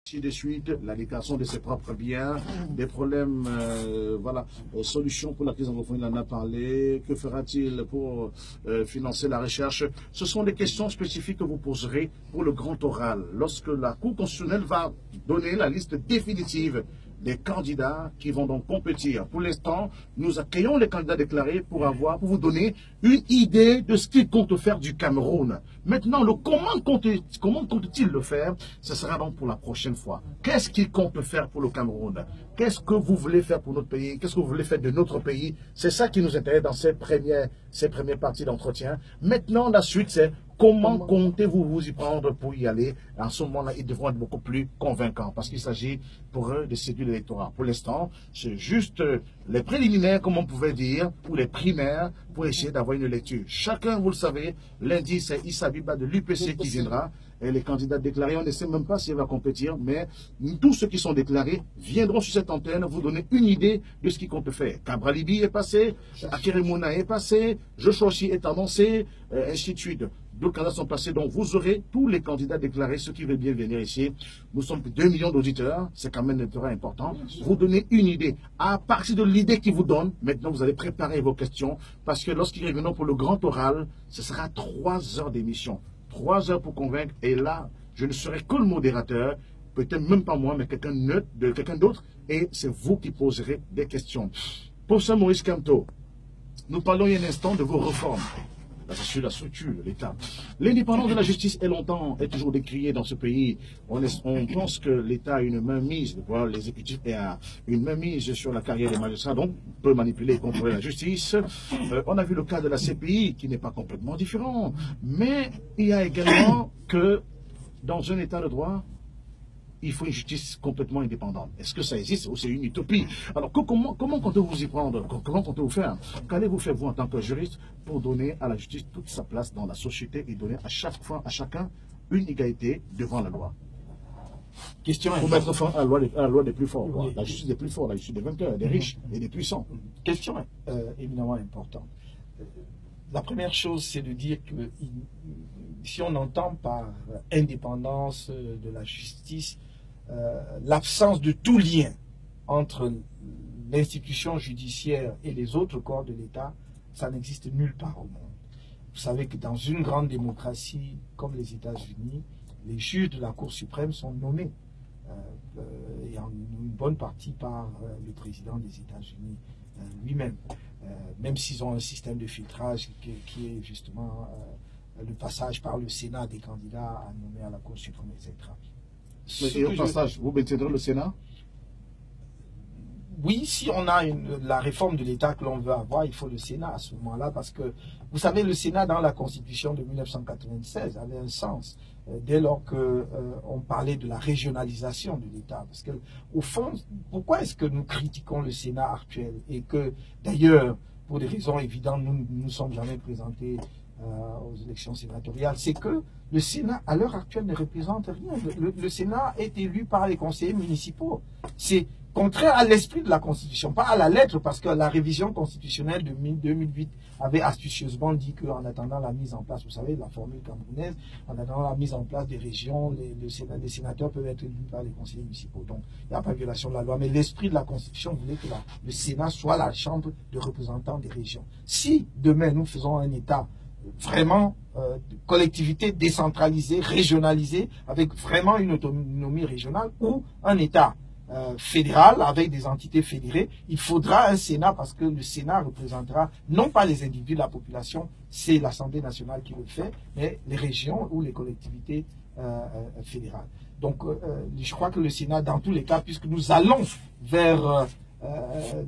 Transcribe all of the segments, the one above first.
Ainsi de suite, la déclaration de ses propres biens, des problèmes, voilà, solutions pour la crise anglophone, il en a parlé. Que fera-t-il pour financer la recherche? Ce sont des questions spécifiques que vous poserez pour le grand oral, lorsque la Cour constitutionnelle va donner la liste définitive des candidats qui vont donc compétir. Pour l'instant, nous accueillons les candidats déclarés pour vous donner une idée de ce qu'ils comptent faire du Cameroun. Maintenant, comment compte-t-il le faire? Ce sera donc pour la prochaine fois. Qu'est-ce qu'il compte faire pour le Cameroun? Qu'est-ce que vous voulez faire pour notre pays? Qu'est-ce que vous voulez faire de notre pays? C'est ça qui nous intéresse dans ces premières parties d'entretien. Maintenant, la suite, c'est comment comptez-vous vous y prendre pour y aller? En ce moment-là, ils devront être beaucoup plus convaincants parce qu'il s'agit pour eux de séduire l'électorat. Pour l'instant, c'est juste les préliminaires, comme on pouvait dire, ou les primaires pour essayer d'avoir une lecture. Chacun, vous le savez, lundi, c'est Issa Biba de l'UPC qui viendra. Et les candidats déclarés, on ne sait même pas s'il va compétir, mais tous ceux qui sont déclarés viendront sur cette antenne vous donner une idée de ce qu'ils comptent faire. Kabralibi est passé, Akeremouna est passé, Joshua est annoncé, ainsi de suite. D'autres candidats sont passés, donc vous aurez tous les candidats déclarés, ceux qui veulent bien venir ici. Nous sommes 2 millions d'auditeurs, c'est quand même un électorat important. Vous donnez une idée. À partir de l'idée qu'ils vous donnent, maintenant vous allez préparer vos questions, parce que lorsqu'ils reviendront pour le grand oral, ce sera 3 heures d'émission. 3 heures pour convaincre, et là, je ne serai que le modérateur, peut-être même pas moi, mais quelqu'un d'autre, et c'est vous qui poserez des questions. Professeur Maurice Kamto, nous parlons il y a un instant de vos réformes. Sur la structure de l'État. L'indépendance de la justice est toujours décriée dans ce pays. On pense que l'État a une mainmise, l'exécutif a une mainmise sur la carrière des magistrats, donc peut manipuler et contrôler la justice. On a vu le cas de la CPI qui n'est pas complètement différent, mais il y a également que dans un État de droit, il faut une justice complètement indépendante. Est-ce que ça existe ou c'est une utopie? Alors, comment comptez-vous y prendre? Comment comptez-vous faire? Qu'allez-vous faire, vous, en tant que juriste, pour donner à la justice toute sa place dans la société et donner à chacun une égalité devant la loi? Question pour mettre fin à la loi des plus forts. Oui. La justice des plus forts, la justice des vainqueurs, des riches et des puissants. Question éminemment importante. La première chose, c'est de dire que si on entend par indépendance de la justice, l'absence de tout lien entre l'institution judiciaire et les autres corps de l'État, ça n'existe nulle part au monde. Vous savez que dans une grande démocratie comme les États-Unis, les juges de la Cour suprême sont nommés, et en une bonne partie par le président des États-Unis lui-même, même s'ils ont un système de filtrage qui est justement le passage par le Sénat des candidats à nommer à la Cour suprême, etc. Mais au passage, vous maintiendrez le Sénat? Oui, si on a la réforme de l'État que l'on veut avoir, il faut le Sénat à ce moment-là, parce que, vous savez, le Sénat dans la Constitution de 1996 avait un sens, dès lors qu'on parlait de la régionalisation de l'État. Parce que, au fond, pourquoi est-ce que nous critiquons le Sénat actuel? Et que, d'ailleurs, pour des raisons évidentes, nous ne nous sommes jamais présentés aux élections sénatoriales, c'est que le Sénat, à l'heure actuelle, ne représente rien. Le Sénat est élu par les conseillers municipaux. C'est contraire à l'esprit de la Constitution, pas à la lettre, parce que la révision constitutionnelle de 2008 avait astucieusement dit qu'en attendant la mise en place, vous savez, de la formule camerounaise, en attendant la mise en place des régions, les sénateurs peuvent être élus par les conseillers municipaux. Donc, il n'y a pas de violation de la loi, mais l'esprit de la Constitution voulait que le Sénat soit la chambre de représentants des régions. Si demain nous faisons un État vraiment collectivité décentralisée, régionalisée, avec vraiment une autonomie régionale, ou un État fédéral avec des entités fédérées, il faudra un Sénat, parce que le Sénat représentera non pas les individus de la population, c'est l'Assemblée nationale qui le fait, mais les régions ou les collectivités fédérales. Donc je crois que le Sénat, dans tous les cas, puisque nous allons vers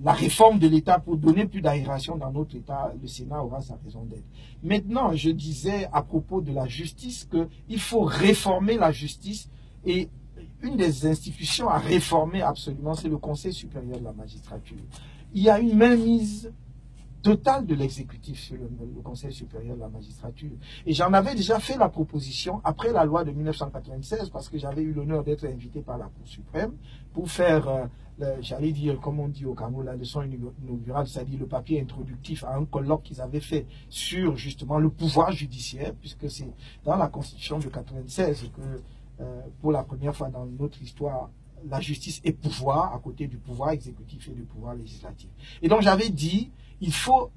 la réforme de l'État pour donner plus d'aération dans notre État, le Sénat aura sa raison d'être. Maintenant, je disais à propos de la justice qu'il faut réformer la justice, et une des institutions à réformer absolument, c'est le Conseil supérieur de la magistrature. Il y a une mainmise totale de l'exécutif sur le Conseil supérieur de la magistrature. Et j'en avais déjà fait la proposition après la loi de 1996, parce que j'avais eu l'honneur d'être invité par la Cour suprême pour faire, j'allais dire, comme on dit au Cameroun, la leçon inaugurale, c'est-à-dire le papier introductif à un colloque qu'ils avaient fait sur justement le pouvoir judiciaire, puisque c'est dans la Constitution de 96 que pour la première fois dans notre histoire, la justice est pouvoir à côté du pouvoir exécutif et du pouvoir législatif. Et donc j'avais dit, il faut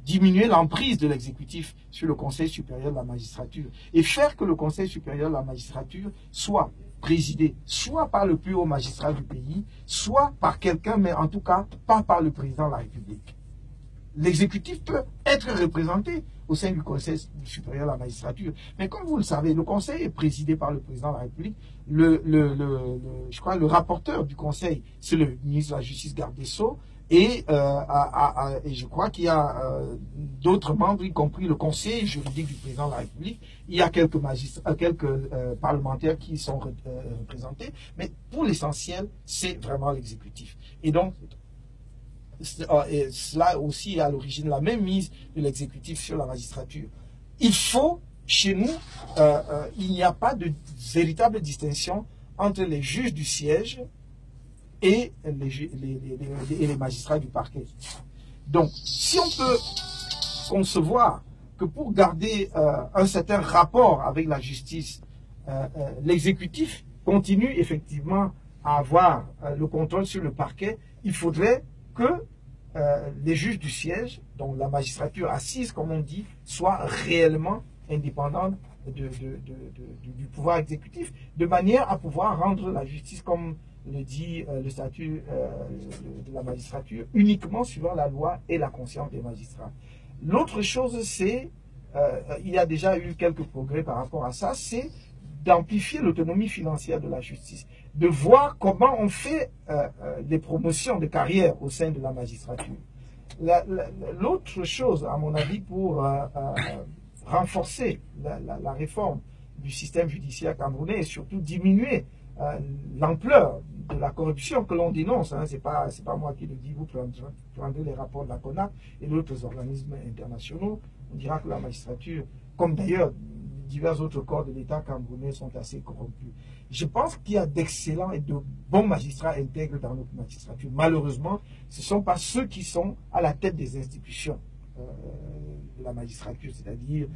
diminuer l'emprise de l'exécutif sur le Conseil supérieur de la magistrature et faire que le Conseil supérieur de la magistrature soit présidé soit par le plus haut magistrat du pays, soit par quelqu'un, mais en tout cas pas par le président de la République. L'exécutif peut être représenté au sein du Conseil supérieur de la magistrature. Mais comme vous le savez, le Conseil est présidé par le président de la République. Je crois le rapporteur du Conseil, c'est le ministre de la Justice, garde des Sceaux. Et je crois qu'il y a d'autres membres, y compris le conseil juridique du président de la République. Il y a quelques parlementaires qui sont représentés. Mais pour l'essentiel, c'est vraiment l'exécutif. Et donc, cela aussi est à l'origine de la même mise de l'exécutif sur la magistrature. Il faut, chez nous, il n'y a pas de véritable distinction entre les juges du siège et les magistrats du parquet. Donc, si on peut concevoir que pour garder un certain rapport avec la justice, l'exécutif continue effectivement à avoir le contrôle sur le parquet, il faudrait que les juges du siège, donc la magistrature assise, comme on dit, soient réellement indépendante du pouvoir exécutif, de manière à pouvoir rendre la justice, comme le dit le statut de la magistrature, uniquement suivant la loi et la conscience des magistrats. L'autre chose, c'est, il y a déjà eu quelques progrès par rapport à ça, c'est d'amplifier l'autonomie financière de la justice, de voir comment on fait des promotions de carrière au sein de la magistrature. L'autre chose, à mon avis, pour renforcer la réforme du système judiciaire camerounais et surtout diminuer l'ampleur de la corruption que l'on dénonce, hein, c'est pas moi qui le dis, vous prendrez les rapports de la CONAC et d'autres organismes internationaux, on dira que la magistrature, comme d'ailleurs divers autres corps de l'État camerounais, sont assez corrompus. Je pense qu'il y a d'excellents et de bons magistrats intègres dans notre magistrature. Malheureusement, ce ne sont pas ceux qui sont à la tête des institutions de la magistrature, c'est-à-dire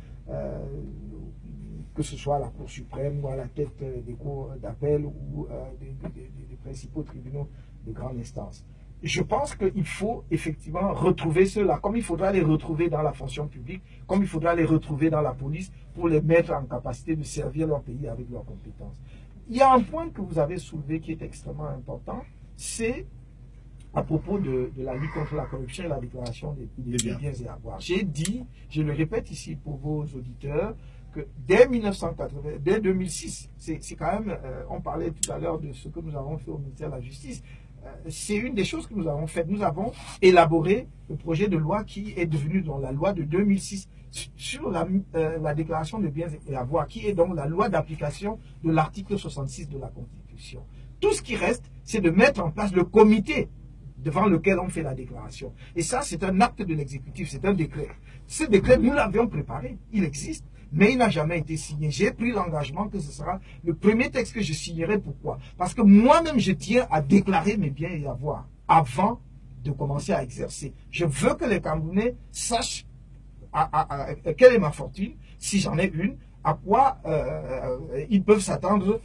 que ce soit à la Cour suprême ou à la tête des cours d'appel ou des principaux tribunaux de grande instance. Je pense qu'il faut effectivement retrouver ceux-là, comme il faudra les retrouver dans la fonction publique, comme il faudra les retrouver dans la police, pour les mettre en capacité de servir leur pays avec leurs compétences. Il y a un point que vous avez soulevé qui est extrêmement important, c'est à propos de la lutte contre la corruption et la déclaration des biens et avoirs. J'ai dit, je le répète ici pour vos auditeurs, que dès 2006, c'est quand même, on parlait tout à l'heure de ce que nous avons fait au ministère de la Justice, c'est une des choses que nous avons faites. Nous avons élaboré le projet de loi qui est devenu dans la loi de 2006 sur la déclaration de biens et avoirs, qui est donc la loi d'application de l'article 66 de la Constitution. Tout ce qui reste, c'est de mettre en place le comité devant lequel on fait la déclaration. Et ça, c'est un acte de l'exécutif, c'est un décret. Ce décret, nous l'avions préparé, il existe, mais il n'a jamais été signé. J'ai pris l'engagement que ce sera le premier texte que je signerai. Pourquoi? Parce que moi-même, je tiens à déclarer mes biens et avoirs avant de commencer à exercer. Je veux que les Camerounais sachent quelle est ma fortune, si j'en ai une, à quoi ils peuvent s'attendre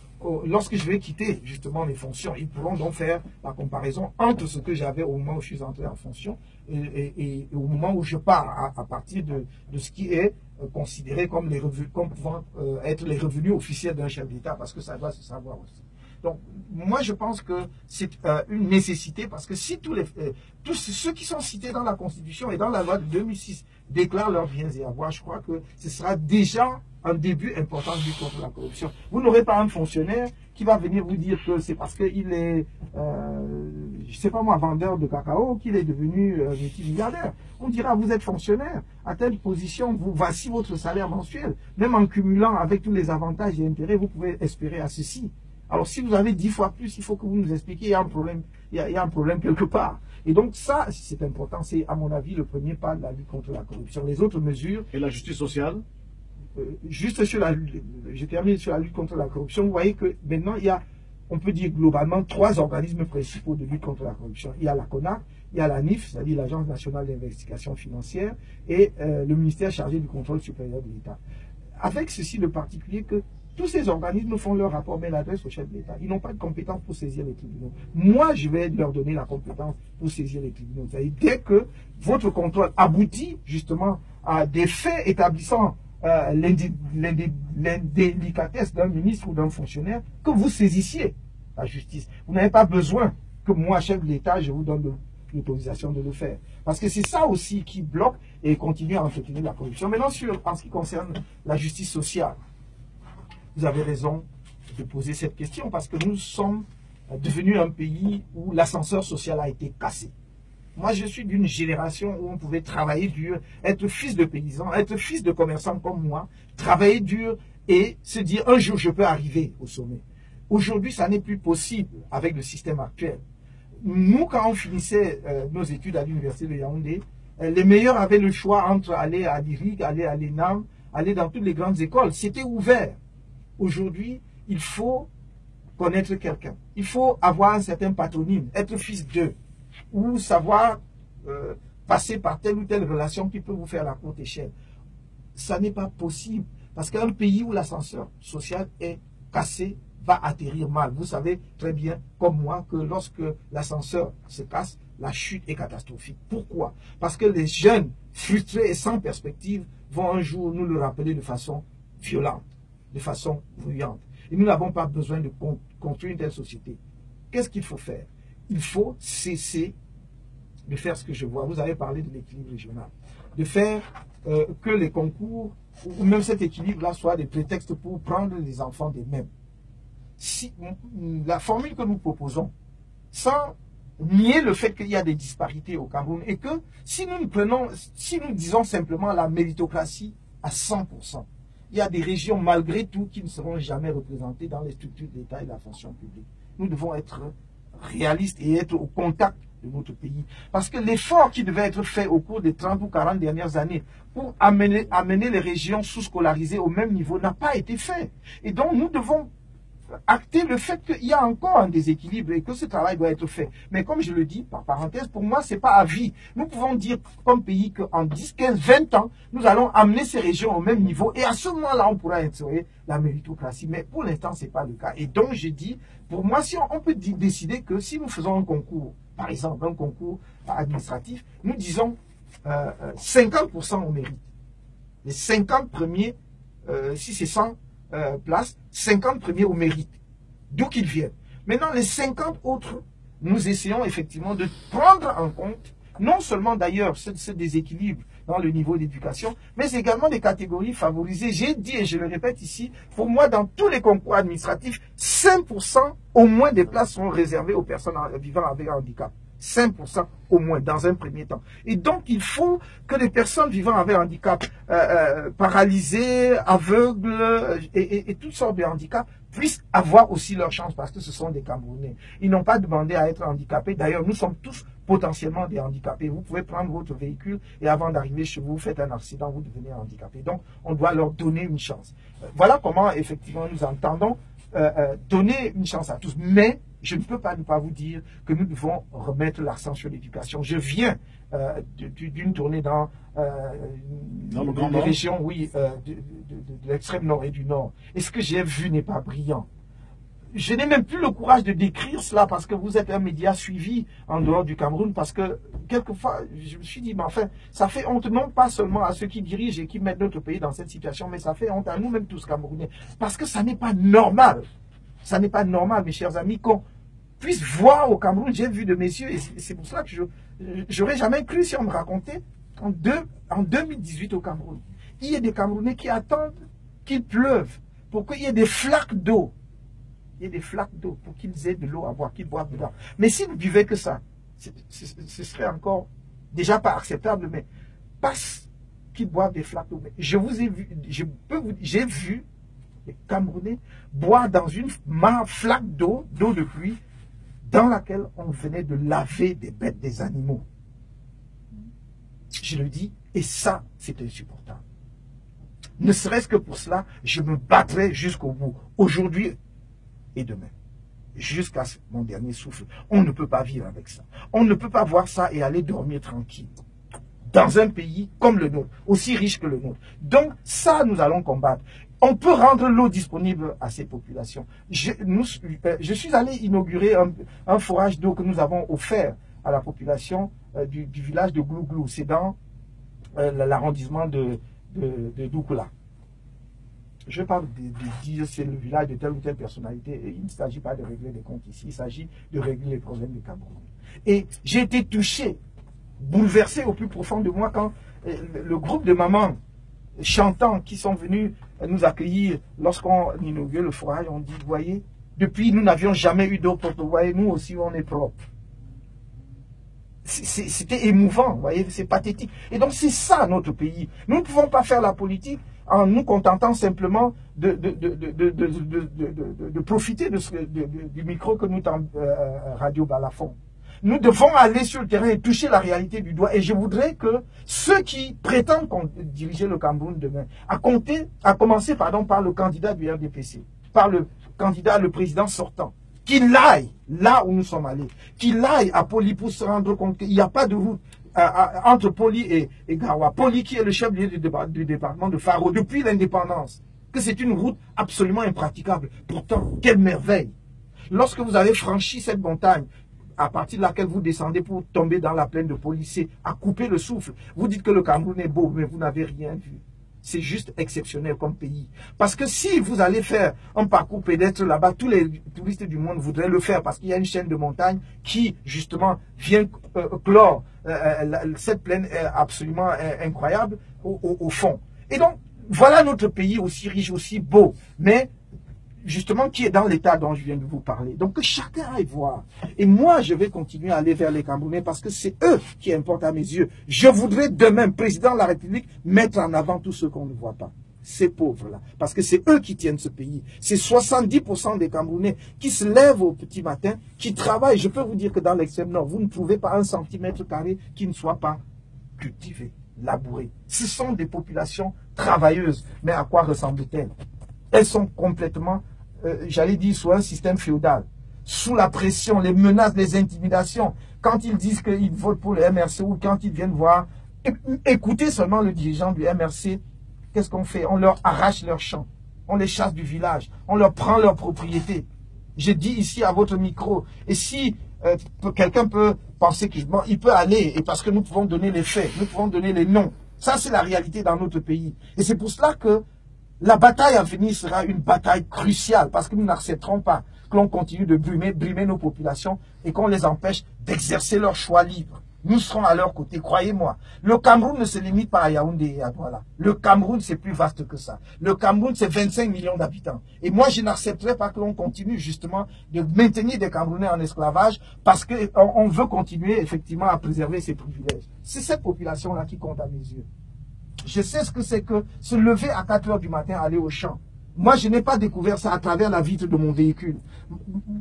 lorsque je vais quitter justement mes fonctions. Ils pourront donc faire la comparaison entre ce que j'avais au moment où je suis entré en fonction et au moment où je pars, à partir de ce qui est considéré comme les revenus, comme pouvant être les revenus officiels d'un chef d'État, parce que ça doit se savoir aussi. Donc, moi, je pense que c'est une nécessité, parce que si tous ceux qui sont cités dans la Constitution et dans la loi de 2006 déclarent leurs biens et avoirs, je crois que ce sera déjà un début important de lutte contre la corruption. Vous n'aurez pas un fonctionnaire qui va venir vous dire que c'est parce qu'il est, je sais pas moi, vendeur de cacao qu'il est devenu multimilliardaire. On dira, vous êtes fonctionnaire, à telle position, voici votre salaire mensuel. Même en cumulant avec tous les avantages et intérêts, vous pouvez espérer à ceci. Alors, si vous avez 10 fois plus, il faut que vous nous expliquiez, il y a un problème, il y a un problème quelque part. Et donc, ça, c'est important. C'est, à mon avis, le premier pas de la lutte contre la corruption. Les autres mesures... Et la justice sociale? Juste sur je termine sur la lutte contre la corruption. Vous voyez que maintenant, il y a, on peut dire globalement, 3 organismes principaux de lutte contre la corruption. Il y a la CONAC, il y a la NIF, c'est-à-dire l'Agence nationale d'investigation financière, et le ministère chargé du contrôle supérieur de l'État. Avec ceci de particulier que Tous ces organismes font leur rapport, mais l'adresse au chef de l'État. Ils n'ont pas de compétence pour saisir les tribunaux. Moi, je vais leur donner la compétence pour saisir les tribunaux. C'est-à-dire, dès que votre contrôle aboutit justement à des faits établissant l'indélicatesse d'un ministre ou d'un fonctionnaire, que vous saisissiez la justice. Vous n'avez pas besoin que moi, chef de l'État, je vous donne l'autorisation de le faire. Parce que c'est ça aussi qui bloque et continue à entretenir la corruption. Maintenant, en ce qui concerne la justice sociale, vous avez raison de poser cette question parce que nous sommes devenus un pays où l'ascenseur social a été cassé. Moi, je suis d'une génération où on pouvait travailler dur, être fils de paysan, être fils de commerçant comme moi, travailler dur et se dire un jour je peux arriver au sommet. Aujourd'hui, ça n'est plus possible avec le système actuel. Nous, quand on finissait nos études à l'université de Yaoundé, les meilleurs avaient le choix entre aller à l'IRIG, aller à l'ENAM, aller dans toutes les grandes écoles. C'était ouvert. Aujourd'hui, il faut connaître quelqu'un. Il faut avoir un certain patronyme, être fils d'eux, ou savoir passer par telle ou telle relation qui peut vous faire la courte échelle. Ça n'est pas possible. Parce qu'un pays où l'ascenseur social est cassé va atterrir mal. Vous savez très bien, comme moi, que lorsque l'ascenseur se casse, la chute est catastrophique. Pourquoi? Parce que les jeunes frustrés et sans perspective vont un jour nous le rappeler de façon violente, de façon bruyante. Et nous n'avons pas besoin de construire une telle société. Qu'est-ce qu'il faut faire? Il faut cesser de faire ce que je vois. Vous avez parlé de l'équilibre régional. De faire que les concours, ou même cet équilibre-là, soit des prétextes pour prendre les enfants des mêmes. Si, la formule que nous proposons, sans nier le fait qu'il y a des disparités au Cameroun, et que si nous disons simplement la méritocratie à 100%, il y a des régions malgré tout qui ne seront jamais représentées dans les structures d'État et de la fonction publique. Nous devons être réalistes et être au contact de notre pays. Parce que l'effort qui devait être fait au cours des 30 ou 40 dernières années pour amener les régions sous-scolarisées au même niveau n'a pas été fait. Et donc nous devons acter le fait qu'il y a encore un déséquilibre et que ce travail doit être fait. Mais comme je le dis, par parenthèse, pour moi, ce n'est pas à vie. Nous pouvons dire comme pays qu'en 10, 15, 20 ans, nous allons amener ces régions au même niveau et à ce moment-là, on pourra instaurer la méritocratie. Mais pour l'instant, ce n'est pas le cas. Et donc, je dis, pour moi, si on peut décider que si nous faisons un concours, par exemple, un concours administratif, nous disons 50% au mérite. Les 50 premiers, si c'est 100 places, 50 premiers au mérite, d'où qu'ils viennent. Maintenant, les 50 autres, nous essayons effectivement de prendre en compte, non seulement d'ailleurs ce déséquilibre dans le niveau d'éducation, mais également des catégories favorisées. J'ai dit, et je le répète ici, pour moi, dans tous les concours administratifs, 5% au moins des places sont réservées aux personnes vivant avec un handicap. 5% au moins, dans un premier temps. Et donc, il faut que les personnes vivant avec un handicap, paralysées, aveugles et toutes sortes de handicaps, puissent avoir aussi leur chance parce que ce sont des Camerounais. Ils n'ont pas demandé à être handicapés. D'ailleurs, nous sommes tous potentiellement des handicapés. Vous pouvez prendre votre véhicule et avant d'arriver chez vous, vous faites un accident, vous devenez handicapé. Donc, on doit leur donner une chance. Voilà comment, effectivement, nous entendons donner une chance à tous. Mais je ne peux pas ne pas vous dire que nous devons remettre l'accent sur l'éducation. Je viens d'une tournée dans les régions, oui, de l'extrême nord et du nord. Et ce que j'ai vu n'est pas brillant. Je n'ai même plus le courage de décrire cela parce que vous êtes un média suivi en dehors du Cameroun, parce que quelquefois, je me suis dit, mais enfin, ça fait honte non pas seulement à ceux qui dirigent et qui mettent notre pays dans cette situation, mais ça fait honte à nous-mêmes tous Camerounais. Parce que ça n'est pas normal. Ça n'est pas normal, mes chers amis, qu'on puisse voir au Cameroun, j'ai vu de mes yeux, et c'est pour cela que j'aurais jamais cru si on me racontait, en 2018 au Cameroun, il y a des Camerounais qui attendent qu'il pleuve pour qu'il y ait des flaques d'eau. Il y a des flaques d'eau pour qu'ils aient de l'eau à boire, qu'ils boivent dedans. Mais s'ils ne buvaient que ça, ce serait encore déjà pas acceptable, mais parce qu'ils boivent des flaques d'eau. Je vous ai vu, j'ai vu les Camerounais boire dans une flaque d'eau de pluie, dans laquelle on venait de laver des bêtes, des animaux. Je le dis, et ça, c'est insupportable. Ne serait-ce que pour cela, je me battrai jusqu'au bout, aujourd'hui et demain, jusqu'à mon dernier souffle. On ne peut pas vivre avec ça. On ne peut pas voir ça et aller dormir tranquille dans un pays comme le nôtre, aussi riche que le nôtre. Donc, ça, nous allons combattre. on peut rendre l'eau disponible à ces populations. Je suis allé inaugurer un forage d'eau que nous avons offert à la population du village de Glouglou. C'est dans l'arrondissement de Doukoula. Je parle de dire c'est le village de telle ou telle personnalité. Et il ne s'agit pas de régler des comptes ici, il s'agit de régler les problèmes du Cameroun. Et j'ai été touché, bouleversé au plus profond de moi quand le groupe de mamans chantants qui sont venus nous accueillir lorsqu'on inaugurait le forage, on dit, vous voyez, depuis nous n'avions jamais eu d'eau propre, vous voyez, nous aussi on est propre. C'était émouvant, vous voyez, c'est pathétique. Et donc c'est ça notre pays. Nous ne pouvons pas faire la politique en nous contentant simplement de profiter du micro que nous tend Radio Balafon. Nous devons aller sur le terrain et toucher la réalité du doigt. Et je voudrais que ceux qui prétendent diriger le Cameroun demain, à commencer par le candidat du RDPC, par le candidat, le président sortant, qu'il aille là où nous sommes allés, qu'il aille à Poli pour se rendre compte qu'il n'y a pas de route entre Poli et Gawa. Poli qui est le chef du département de Faro depuis l'indépendance, que c'est une route absolument impraticable. Pourtant, quelle merveille! Lorsque vous avez franchi cette montagne, à partir de laquelle vous descendez pour tomber dans la plaine de Policé, à couper le souffle, vous dites que le Cameroun est beau, mais vous n'avez rien vu. C'est juste exceptionnel comme pays. Parce que si vous allez faire un parcours pédestre là-bas, tous les touristes du monde voudraient le faire parce qu'il y a une chaîne de montagnes qui, justement, vient clore cette plaine absolument incroyable au fond. Et donc, voilà notre pays aussi riche, aussi beau, mais justement qui est dans l'état dont je viens de vous parler. Donc que chacun aille voir. Et moi, je vais continuer à aller vers les Camerounais parce que c'est eux qui importent à mes yeux. Je voudrais demain, président de la République, mettre en avant tous ceux qu'on ne voit pas. Ces pauvres-là. Parce que c'est eux qui tiennent ce pays. C'est 70% des Camerounais qui se lèvent au petit matin, qui travaillent. Je peux vous dire que dans l'extrême nord, vous ne trouvez pas un centimètre carré qui ne soit pas cultivé, labouré. Ce sont des populations travailleuses. Mais à quoi ressemblent-elles? Elles sont complètement, j'allais dire, sous un système féodal, sous la pression, les menaces, les intimidations. Quand ils disent qu'ils votent pour le MRC ou quand ils viennent voir, écoutez seulement le dirigeant du MRC, qu'est-ce qu'on fait? On leur arrache leurs champs, on les chasse du village, on leur prend leur propriété. Je dis ici à votre micro, et si quelqu'un peut penser qu'il peut aller, et parce que nous pouvons donner les faits, nous pouvons donner les noms. Ça, c'est la réalité dans notre pays. Et c'est pour cela que la bataille à venir sera une bataille cruciale parce que nous n'accepterons pas que l'on continue de brimer nos populations et qu'on les empêche d'exercer leur choix libre. Nous serons à leur côté, croyez-moi. Le Cameroun ne se limite pas à Yaoundé et à Douala. Le Cameroun, c'est plus vaste que ça. Le Cameroun, c'est 25 millions d'habitants. Et moi, je n'accepterai pas que l'on continue justement de maintenir des Camerounais en esclavage parce qu'on veut continuer effectivement à préserver ces privilèges. C'est cette population-là qui compte à mes yeux. Je sais ce que c'est que se lever à 4 h du matin, aller au champ. Moi, je n'ai pas découvert ça à travers la vitre de mon véhicule.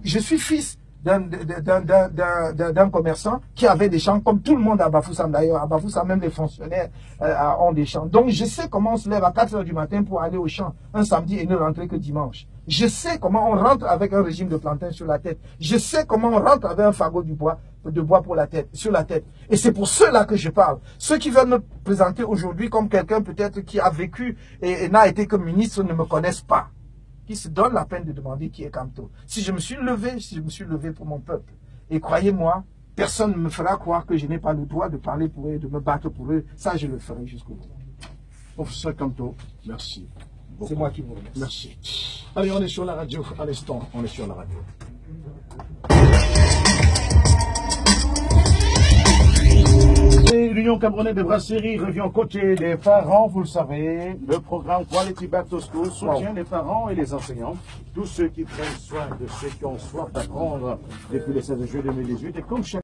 Je suis fils d'un commerçant qui avait des champs, comme tout le monde à Bafoussam d'ailleurs. À Bafoussam, même les fonctionnaires ont des champs. Donc, je sais comment on se lève à 4 h du matin pour aller au champ un samedi et ne rentrer que dimanche. Je sais comment on rentre avec un régime de plantain sur la tête. Je sais comment on rentre avec un fagot de bois pour la tête, sur la tête. Et c'est pour ceux-là que je parle. Ceux qui veulent me présenter aujourd'hui comme quelqu'un peut-être qui a vécu et n'a été que ministre ne me connaissent pas. Qui se donnent la peine de demander qui est Kamto. Si je me suis levé pour mon peuple. Et croyez-moi, personne ne me fera croire que je n'ai pas le droit de parler pour eux, de me battre pour eux. Ça, je le ferai jusqu'au bout. Professeur Kamto, merci. C'est moi qui vous remercie. Merci. Allez, on est sur la radio. À l'instant, on est sur la radio. L'Union camerounaise de brasserie revient aux côtés des parents, vous le savez. Le programme Quality Back to School soutient les parents et les enseignants, tous ceux qui prennent soin de ceux qui ont soif d'apprendre depuis le 16 juillet 2018. Et comme chaque